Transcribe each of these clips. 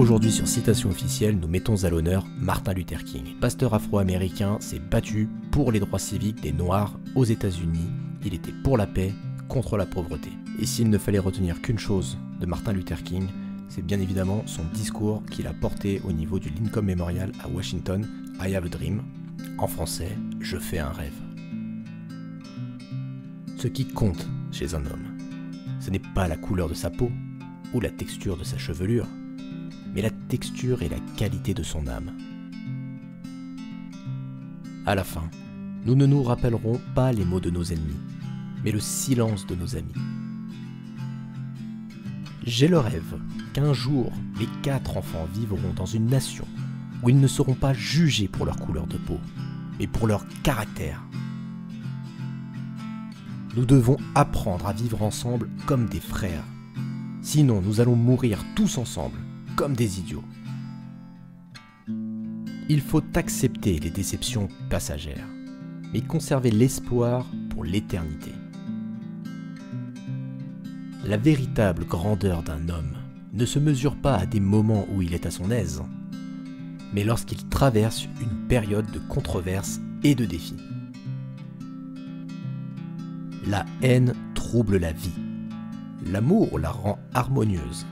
Aujourd'hui sur Citation officielle, nous mettons à l'honneur Martin Luther King. Pasteur afro-américain s'est battu pour les droits civiques des Noirs aux États-Unis. Il était pour la paix, contre la pauvreté. Et s'il ne fallait retenir qu'une chose de Martin Luther King, c'est bien évidemment son discours qu'il a porté au niveau du Lincoln Memorial à Washington, I have a dream. En français, je fais un rêve. Ce qui compte chez un homme, ce n'est pas la couleur de sa peau ou la texture de sa chevelure, mais la texture et la qualité de son âme. À la fin, nous ne nous rappellerons pas les mots de nos ennemis, mais le silence de nos amis. J'ai le rêve qu'un jour, les 4 enfants vivront dans une nation où ils ne seront pas jugés pour leur couleur de peau, mais pour leur caractère. Nous devons apprendre à vivre ensemble comme des frères. Sinon, nous allons mourir tous ensemble, comme des idiots. Il faut accepter les déceptions passagères, mais conserver l'espoir pour l'éternité. La véritable grandeur d'un homme ne se mesure pas à des moments où il est à son aise, mais lorsqu'il traverse une période de controverses et de défis. La haine trouble la vie. L'amour la rend harmonieuse.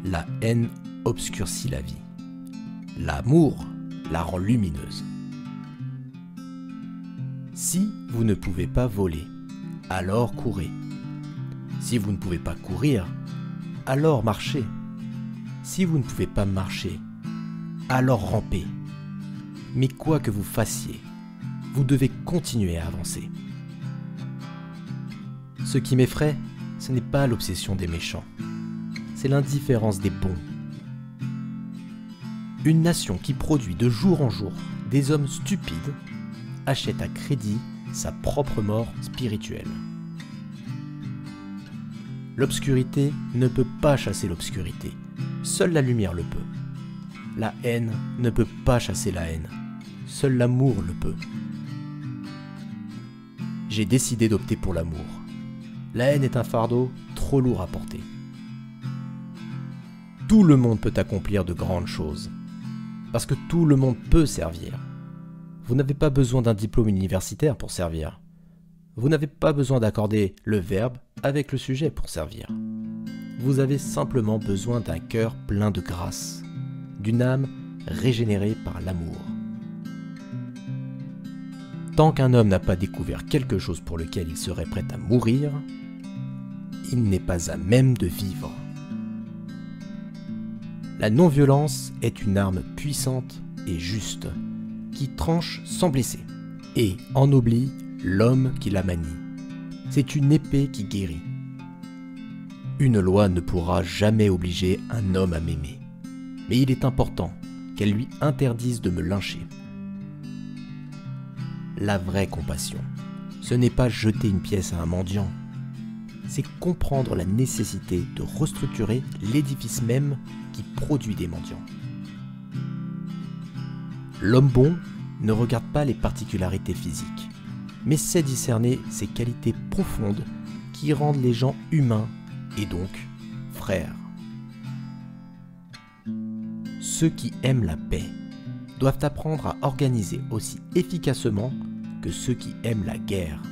La haine obscurcit la vie. L'amour la rend lumineuse. Si vous ne pouvez pas voler, alors courez. Si vous ne pouvez pas courir, alors marchez. Si vous ne pouvez pas marcher, alors rampez. Mais quoi que vous fassiez, vous devez continuer à avancer. Ce qui m'effraie, ce n'est pas l'obsession des méchants, c'est l'indifférence des bons. Une nation qui produit de jour en jour des hommes stupides achète à crédit sa propre mort spirituelle. L'obscurité ne peut pas chasser l'obscurité, seule la lumière le peut. La haine ne peut pas chasser la haine, seul l'amour le peut. J'ai décidé d'opter pour l'amour. La haine est un fardeau trop lourd à porter. Tout le monde peut accomplir de grandes choses, parce que tout le monde peut servir. Vous n'avez pas besoin d'un diplôme universitaire pour servir. Vous n'avez pas besoin d'accorder le verbe avec le sujet pour servir. Vous avez simplement besoin d'un cœur plein de grâce, d'une âme régénérée par l'amour. Tant qu'un homme n'a pas découvert quelque chose pour lequel il serait prêt à mourir, il n'est pas à même de vivre. La non-violence est une arme puissante et juste, qui tranche sans blesser, et ennoblit l'homme qui la manie. C'est une épée qui guérit. Une loi ne pourra jamais obliger un homme à m'aimer, mais il est important qu'elle lui interdise de me lyncher. La vraie compassion, ce n'est pas jeter une pièce à un mendiant, c'est comprendre la nécessité de restructurer l'édifice même qui produit des mendiants. L'homme bon ne regarde pas les particularités physiques, mais sait discerner ces qualités profondes qui rendent les gens humains et donc frères. Ceux qui aiment la paix doivent apprendre à organiser aussi efficacement que ceux qui aiment la guerre.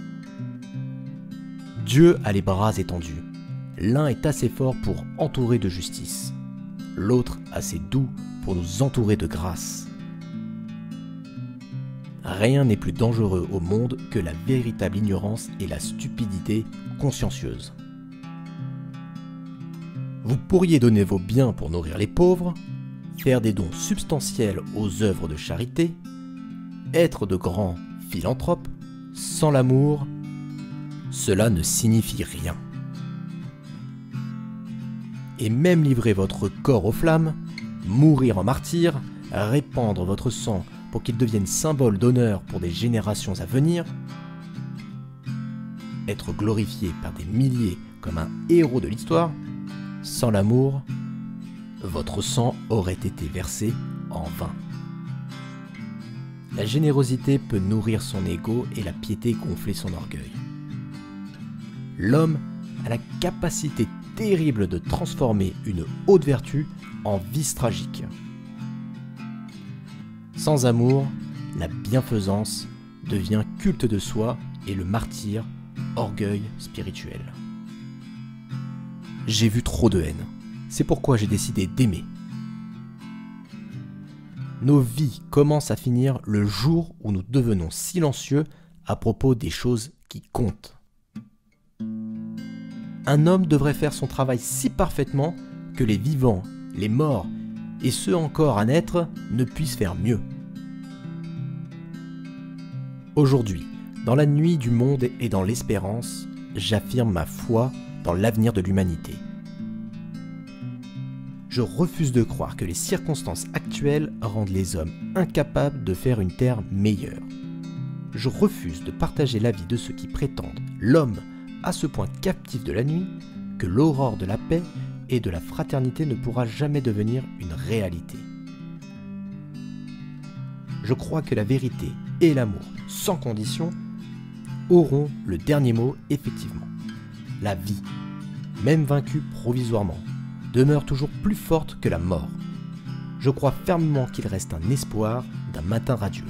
Dieu a les bras étendus. L'un est assez fort pour entourer de justice, l'autre assez doux pour nous entourer de grâce. Rien n'est plus dangereux au monde que la véritable ignorance et la stupidité consciencieuse. Vous pourriez donner vos biens pour nourrir les pauvres, faire des dons substantiels aux œuvres de charité, être de grands philanthropes, sans l'amour, cela ne signifie rien. Et même livrer votre corps aux flammes, mourir en martyr, répandre votre sang pour qu'il devienne symbole d'honneur pour des générations à venir, être glorifié par des milliers comme un héros de l'histoire, sans l'amour, votre sang aurait été versé en vain. La générosité peut nourrir son ego et la piété gonfler son orgueil. L'homme a la capacité terrible de transformer une haute vertu en vice tragique. Sans amour, la bienfaisance devient culte de soi et le martyre, orgueil spirituel. J'ai vu trop de haine. C'est pourquoi j'ai décidé d'aimer. Nos vies commencent à finir le jour où nous devenons silencieux à propos des choses qui comptent. Un homme devrait faire son travail si parfaitement que les vivants, les morts et ceux encore à naître ne puissent faire mieux. Aujourd'hui, dans la nuit du monde et dans l'espérance, j'affirme ma foi dans l'avenir de l'humanité. Je refuse de croire que les circonstances actuelles rendent les hommes incapables de faire une terre meilleure. Je refuse de partager l'avis de ceux qui prétendent l'homme à ce point captif de la nuit que l'aurore de la paix et de la fraternité ne pourra jamais devenir une réalité. Je crois que la vérité et l'amour, sans condition, auront le dernier mot effectivement. La vie, même vaincue provisoirement, demeure toujours plus forte que la mort. Je crois fermement qu'il reste un espoir d'un matin radieux.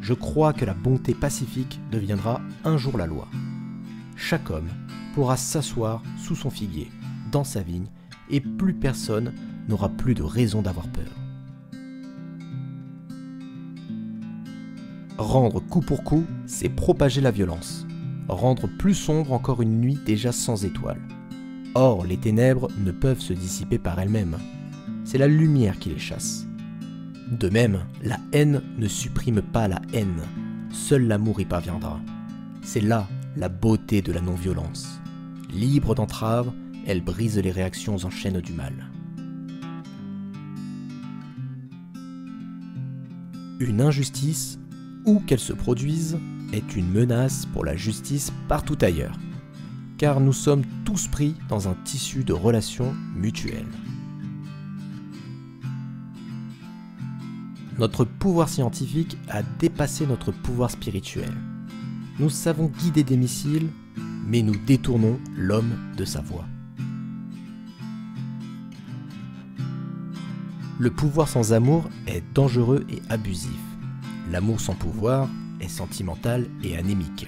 Je crois que la bonté pacifique deviendra un jour la loi. Chaque homme pourra s'asseoir sous son figuier, dans sa vigne, et plus personne n'aura plus de raison d'avoir peur. Rendre coup pour coup, c'est propager la violence. Rendre plus sombre encore une nuit déjà sans étoiles. Or, les ténèbres ne peuvent se dissiper par elles-mêmes. C'est la lumière qui les chasse. De même, la haine ne supprime pas la haine. Seul l'amour y parviendra. C'est là la beauté de la non-violence. Libre d'entrave, elle brise les réactions en chaîne du mal. Une injustice, où qu'elle se produise, est une menace pour la justice partout ailleurs, car nous sommes tous pris dans un tissu de relations mutuelles. Notre pouvoir scientifique a dépassé notre pouvoir spirituel. Nous savons guider des missiles, mais nous détournons l'homme de sa voie. Le pouvoir sans amour est dangereux et abusif. L'amour sans pouvoir est sentimental et anémique.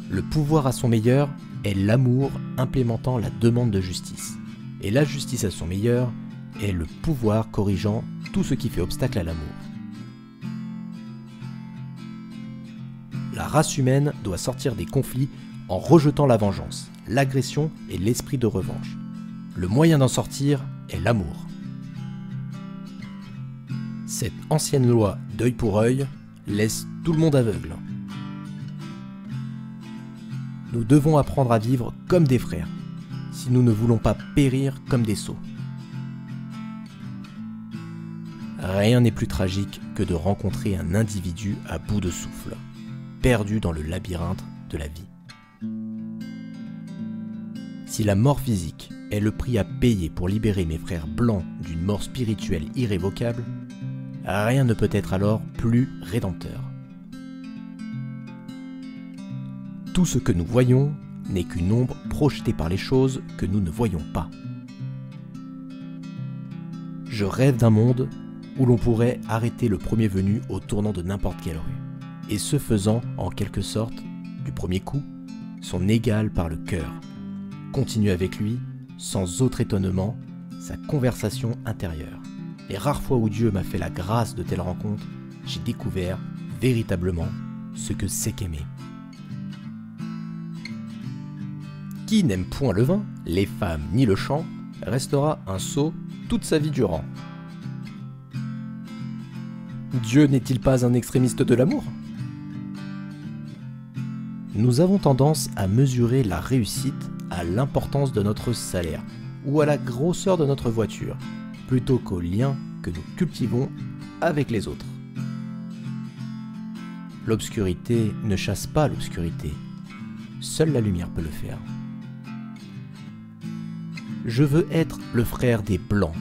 Le pouvoir à son meilleur est l'amour implémentant la demande de justice. Et la justice à son meilleur est le pouvoir corrigeant tout ce qui fait obstacle à l'amour. La race humaine doit sortir des conflits en rejetant la vengeance, l'agression et l'esprit de revanche. Le moyen d'en sortir est l'amour. Cette ancienne loi d'œil pour œil laisse tout le monde aveugle. Nous devons apprendre à vivre comme des frères, si nous ne voulons pas périr comme des sots. Rien n'est plus tragique que de rencontrer un individu à bout de souffle, perdu dans le labyrinthe de la vie. Si la mort physique est le prix à payer pour libérer mes frères blancs d'une mort spirituelle irrévocable, rien ne peut être alors plus rédempteur. Tout ce que nous voyons n'est qu'une ombre projetée par les choses que nous ne voyons pas. Je rêve d'un monde où l'on pourrait arrêter le premier venu au tournant de n'importe quelle rue, et ce faisant, en quelque sorte, du premier coup, son égal par le cœur, continuer avec lui, sans autre étonnement, sa conversation intérieure. Les rares fois où Dieu m'a fait la grâce de telles rencontres, j'ai découvert véritablement ce que c'est qu'aimer. Qui n'aime point le vin, les femmes ni le chant, restera un sot toute sa vie durant. Dieu n'est-il pas un extrémiste de l'amour ? Nous avons tendance à mesurer la réussite à l'importance de notre salaire ou à la grosseur de notre voiture, plutôt qu'aux liens que nous cultivons avec les autres. L'obscurité ne chasse pas l'obscurité, seule la lumière peut le faire. Je veux être le frère des Blancs,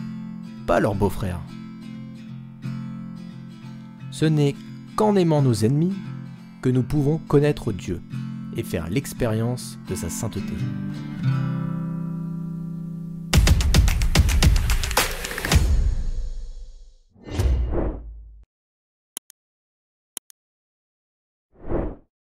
pas leur beau-frère. Ce n'est qu'en aimant nos ennemis que nous pouvons connaître Dieu et faire l'expérience de sa sainteté.